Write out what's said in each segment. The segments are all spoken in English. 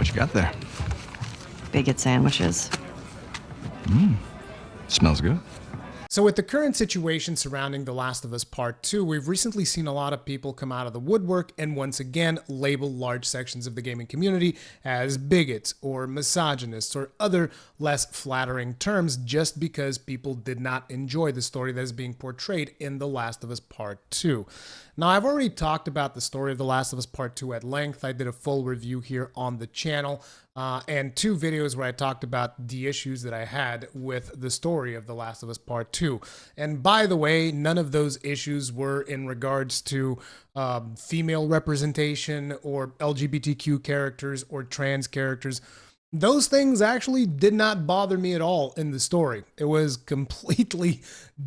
What you got there? Bigot sandwiches. Smells good. So with the current situation surrounding The Last of Us Part 2, we've recently seen a lot of people come out of the woodwork and once again label large sections of the gaming community as bigots or misogynists or other less flattering terms just because people did not enjoy the story that is being portrayed in The Last of Us Part 2. Now, I've already talked about the story of The Last of Us Part 2 at length. I did a full review here on the channel and 2 videos where I talked about the issues that I had with the story of The Last of Us Part 2. And by the way, none of those issues were in regards to female representation or LGBTQ characters or trans characters. Those things actually did not bother me at all in the story. It was completely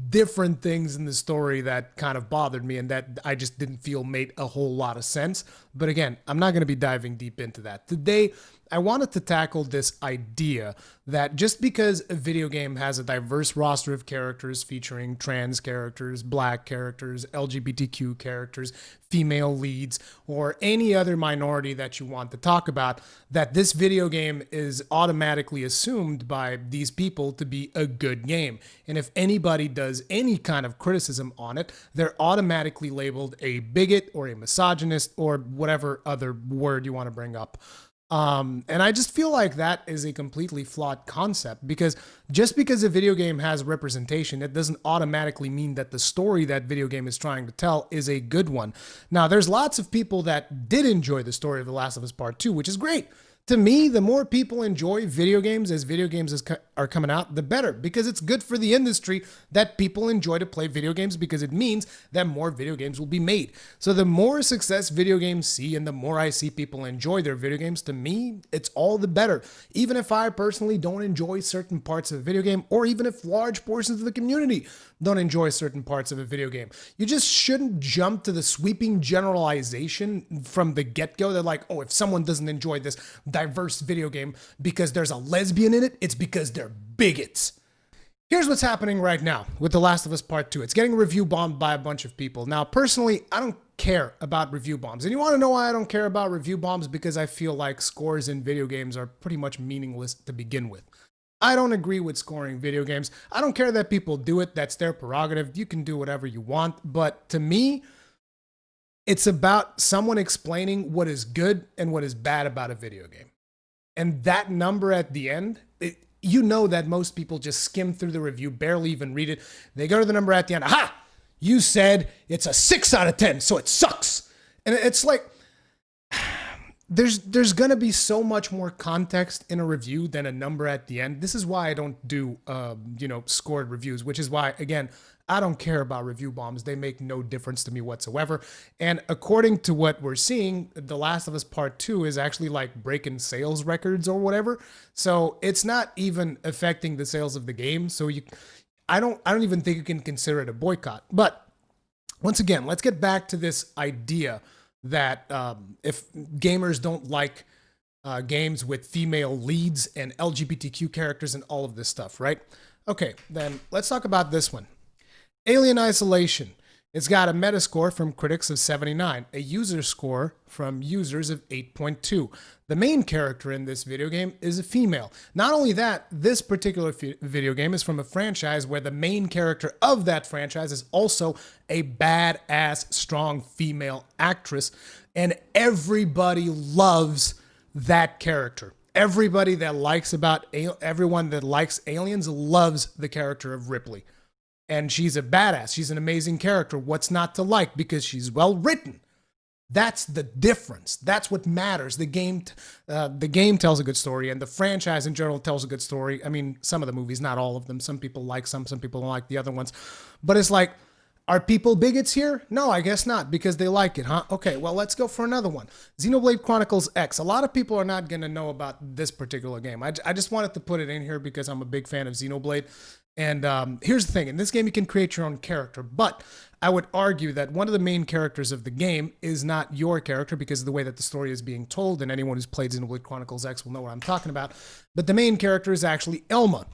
different things in the story that kind of bothered me and that I just didn't feel made a whole lot of sense. But again, I'm not going to be diving deep into that. Today, I wanted to tackle this idea that just because a video game has a diverse roster of characters featuring trans characters, black characters, LGBTQ characters, female leads, or any other minority that you want to talk about, that this video game is automatically assumed by these people to be a good game. And if anybody does any kind of criticism on it, they're automatically labeled a bigot or a misogynist or whatever other word you want to bring up. And I just feel like that is a completely flawed concept, because just because a video game has representation, it doesn't automatically mean that the story that video game is trying to tell is a good one. Now, there's lots of people that did enjoy the story of The Last of Us Part 2, which is great. To me, the more people enjoy video games as video games are coming out, the better, because it's good for the industry that people enjoy to play video games, because it means that more video games will be made. So the more success video games see and the more I see people enjoy their video games, to me, it's all the better. Even if I personally don't enjoy certain parts of a video game, or even if large portions of the community don't enjoy certain parts of a video game, you just shouldn't jump to the sweeping generalization from the get-go. They're like, oh, if someone doesn't enjoy this diverse video game because there's a lesbian in it, it's because they're bigots. Here's what's happening right now with The Last of Us Part 2. It's getting review bombed by a bunch of people. Now, personally, I don't care about review bombs. And you want to know why I don't care about review bombs? Because I feel like scores in video games are pretty much meaningless to begin with. I don't agree with scoring video games. I don't care that people do it. That's their prerogative. You can do whatever you want. But to me, it's about someone explaining what is good and what is bad about a video game. And that number at the end, you know that most people just skim through the review, barely even read it. They go to the number at the end. Aha! You said it's a 6 out of 10, so it sucks. And it's like, there's going to be so much more context in a review than a number at the end. This is why I don't do, scored reviews, which is why, again, I don't care about review bombs. They make no difference to me whatsoever. And according to what we're seeing, The Last of Us Part 2 is actually like breaking sales records or whatever. So it's not even affecting the sales of the game. So I don't even think you can consider it a boycott. But once again, let's get back to this idea that if gamers don't like games with female leads and LGBTQ characters and all of this stuff, right? Okay, then let's talk about this one. Alien Isolation. It's got a Metascore from critics of 79, a user score from users of 8.2. The main character in this video game is a female. Not only that, this particular video game is from a franchise where the main character of that franchise is also a badass, strong female actress, and everybody loves that character. Everybody that likes everyone that likes aliens loves the character of Ripley. And she's a badass. She's an amazing character. What's not to like? Because she's well written. That's the difference. That's what matters. The game tells a good story, and the franchise in general tells a good story. I mean, some of the movies, not all of them. Some people like some people don't like the other ones. But it's like, are people bigots here? No, I guess not, because they like it, huh? Okay, well, let's go for another one. Xenoblade Chronicles X. A lot of people are not going to know about this particular game. I just wanted to put it in here because I'm a big fan of Xenoblade. And here's the thing. In this game, you can create your own character. But I would argue that one of the main characters of the game is not your character because of the way that the story is being told. And anyone who's played Xenoblade Chronicles X will know what I'm talking about. But the main character is actually Elma,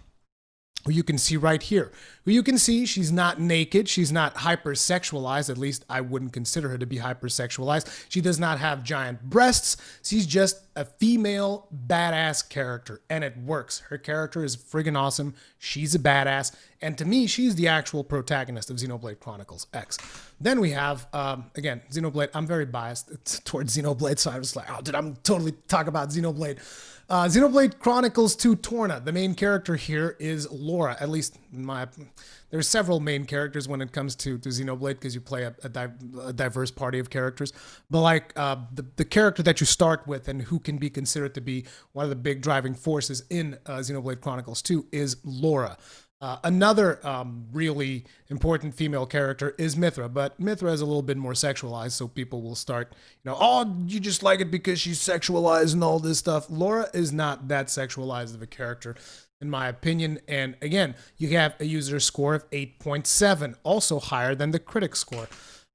who you can see right here. Who you can see, she's not naked. She's not hypersexualized. At least I wouldn't consider her to be hypersexualized. She does not have giant breasts. She's just a female badass character, and it works. Her character is friggin' awesome. She's a badass, and to me, she's the actual protagonist of Xenoblade Chronicles X. Then we have, again, Xenoblade. I'm very biased towards Xenoblade, so I was like, oh, dude, I'm totally talking about Xenoblade. Xenoblade Chronicles 2 Torna. The main character here is Laura. At least in my, there's several main characters when it comes to Xenoblade because you play a diverse party of characters. But like the character that you start with and who can be considered to be one of the big driving forces in Xenoblade Chronicles 2 is Laura. Another really important female character is Mithra, but Mithra is a little bit more sexualized, so people will start, oh, you just like it because she's sexualized and all this stuff. Laura is not that sexualized of a character, in my opinion. And again, you have a user score of 8.7, also higher than the critic score.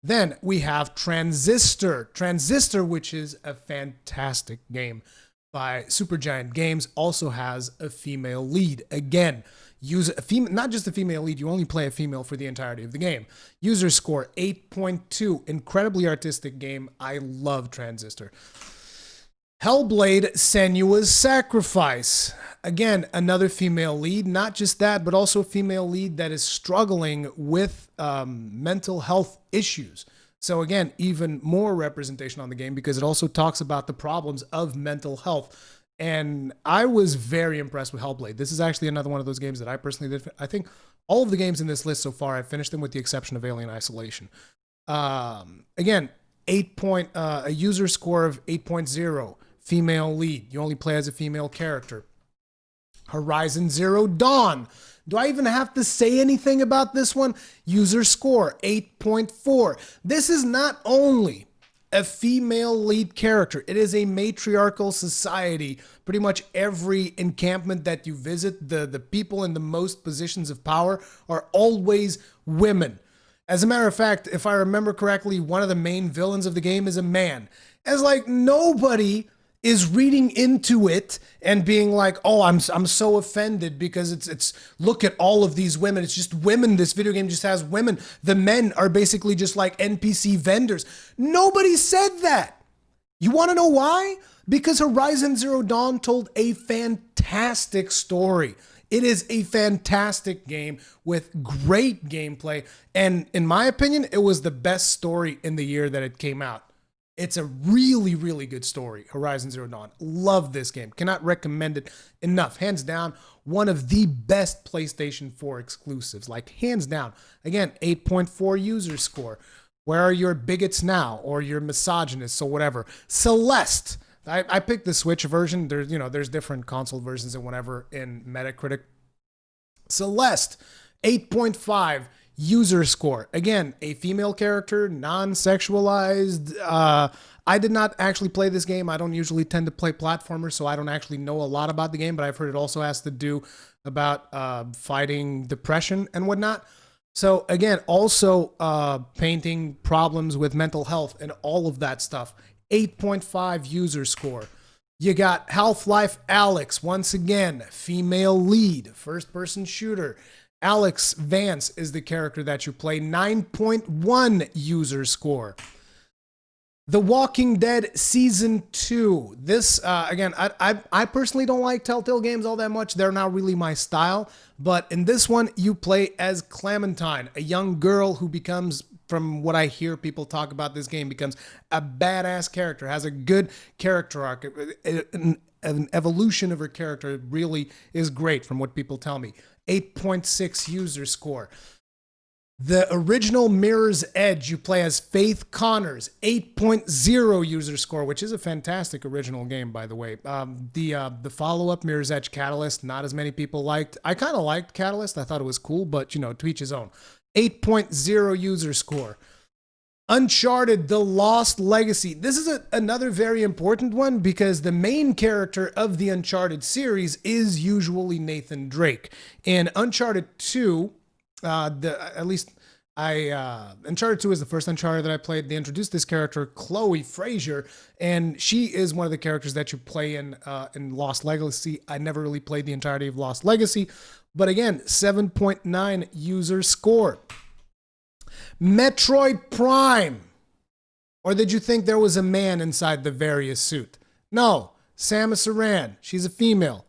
Then we have Transistor. Transistor, which is a fantastic game by Supergiant Games, also has a female lead. Again, use a female, not just a female lead, you only play a female for the entirety of the game. User score 8.2, incredibly artistic game. I love Transistor. Hellblade Senua's Sacrifice. Again, another female lead. Not just that, but also a female lead that is struggling with mental health issues. So again, even more representation on the game because it also talks about the problems of mental health. And I was very impressed with Hellblade. This is actually another one of those games that I personally did. I think all of the games in this list so far, I've finished them with the exception of Alien Isolation. Again, a user score of 8.0, female lead. You only play as a female character. Horizon Zero Dawn. Do I even have to say anything about this one? User score 8.4. This is not only a female lead character. It is a matriarchal society. Pretty much every encampment that you visit, the people in the most positions of power are always women. As a matter of fact, if I remember correctly, one of the main villains of the game is a man. As like nobody is reading into it and being like, oh, I'm so offended because it's look at all of these women. It's just women. This video game just has women. The men are basically just like NPC vendors. Nobody said that. You want to know why? Because Horizon Zero Dawn told a fantastic story. It is a fantastic game with great gameplay. And in my opinion, it was the best story in the year that it came out. It's a really, really good story, Horizon Zero Dawn. Love this game. Cannot recommend it enough. Hands down, one of the best PlayStation 4 exclusives. Like, hands down. Again, 8.4 user score. Where are your bigots now? Or your misogynists or whatever. Celeste. I picked the Switch version. There's different console versions and whatever in Metacritic. Celeste, 8.5. User score. Again, a female character, non-sexualized. I did not actually play this game. I don't usually tend to play platformers, so I don't actually know a lot about the game, but I've heard it also has to do about fighting depression and whatnot. So again, also painting problems with mental health and all of that stuff. 8.5 user score. You got Half-Life Alyx, once again, female lead, first-person shooter. Alex Vance is the character that you play. 9.1 user score. The Walking Dead Season 2. This, again, I personally don't like Telltale games all that much. They're not really my style. But in this one, you play as Clementine, a young girl who becomes, from what I hear people talk about this game, becomes a badass character, has a good character arc. An evolution of her character really is great from what people tell me. 8.6 user score. The original Mirror's Edge, you play as Faith Connors, 8.0 user score, which is a fantastic original game, by the way. The follow-up, Mirror's Edge Catalyst, not as many people liked. I kind of liked Catalyst. I thought it was cool, but, to each his own. 8.0 user score. Uncharted, The Lost Legacy. This is another very important one because the main character of the Uncharted series is usually Nathan Drake. In Uncharted 2, Uncharted 2 is the first Uncharted that I played. They introduced this character, Chloe Frazier, and she is one of the characters that you play in Lost Legacy. I never really played the entirety of Lost Legacy, but again, 7.9 user score. Metroid Prime. Or did you think there was a man inside the various suit? No, Samus Aran, she's a female.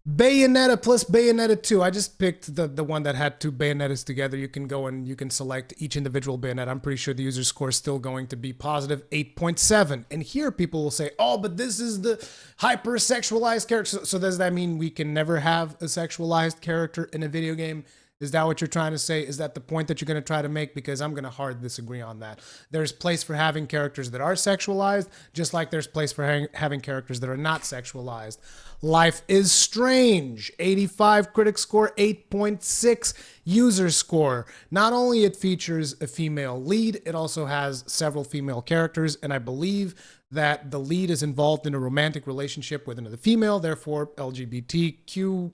Bayonetta plus Bayonetta 2. I just picked the one that had two Bayonettas together. You can go and you can select each individual Bayonetta. I'm pretty sure the user score is still going to be positive 8.7. And here people will say, oh, but this is the hyper-sexualized character. So does that mean we can never have a sexualized character in a video game? Is that what you're trying to say? Is that the point that you're going to try to make? Because I'm going to hard disagree on that. There's place for having characters that are sexualized, just like there's place for having characters that are not sexualized. Life is Strange, 85 critic score, 8.6 user score. Not only it features a female lead, it also has several female characters, and I believe that the lead is involved in a romantic relationship with another female, therefore LGBTQ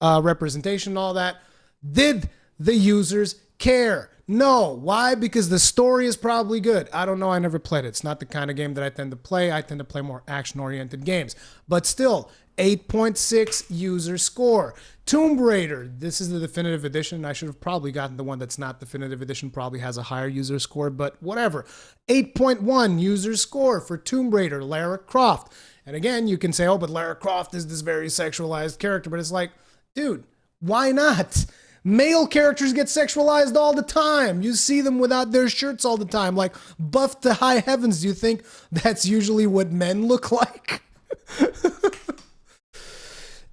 representation and all that. Did the users care? No. Why? Because the story is probably good. I don't know. I never played it. It's not the kind of game that I tend to play. I tend to play more action-oriented games. But still, 8.6 user score. Tomb Raider. This is the definitive edition. I should have probably gotten the one that's not definitive edition. Probably has a higher user score, but whatever. 8.1 user score for Tomb Raider, Lara Croft. And again, you can say, oh, but Lara Croft is this very sexualized character. But it's like, dude, why not? Male characters get sexualized all the time. You see them without their shirts all the time, like buffed to high heavens. Do you think that's usually what men look like?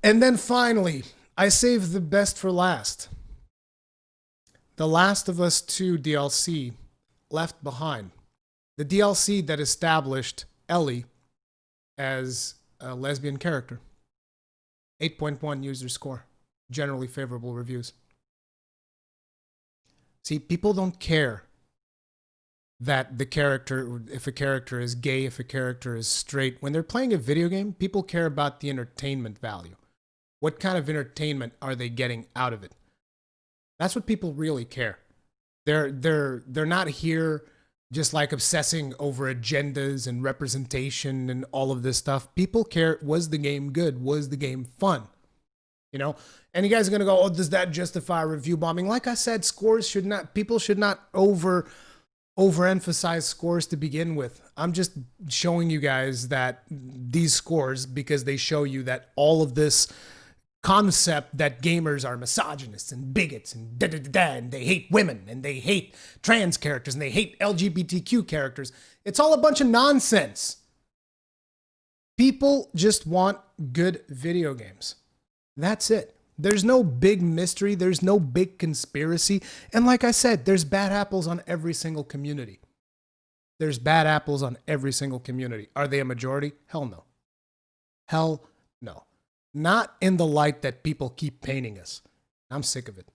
And then finally, I saved the best for last. The Last of Us 2 DLC, Left Behind. The DLC that established Ellie as a lesbian character. 8.1 user score. Generally favorable reviews. See, people don't care that the character, if a character is gay, if a character is straight. When they're playing a video game, people care about the entertainment value. What kind of entertainment are they getting out of it? That's what people really care. They're not here just like obsessing over agendas and representation and all of this stuff. People care, was the game good? Was the game fun? You know, and you guys are going to go, oh, does that justify review bombing? Like I said, scores should not, people should not overemphasize scores to begin with. I'm just showing you guys that these scores, because they show you that all of this concept that gamers are misogynists and bigots and and they hate women and they hate trans characters and they hate LGBTQ characters. It's all a bunch of nonsense. People just want good video games. That's it. There's no big mystery. There's no big conspiracy. And like I said, there's bad apples on every single community. There's bad apples on every single community. Are they a majority? Hell no. Hell no. Not in the light that people keep painting us. I'm sick of it.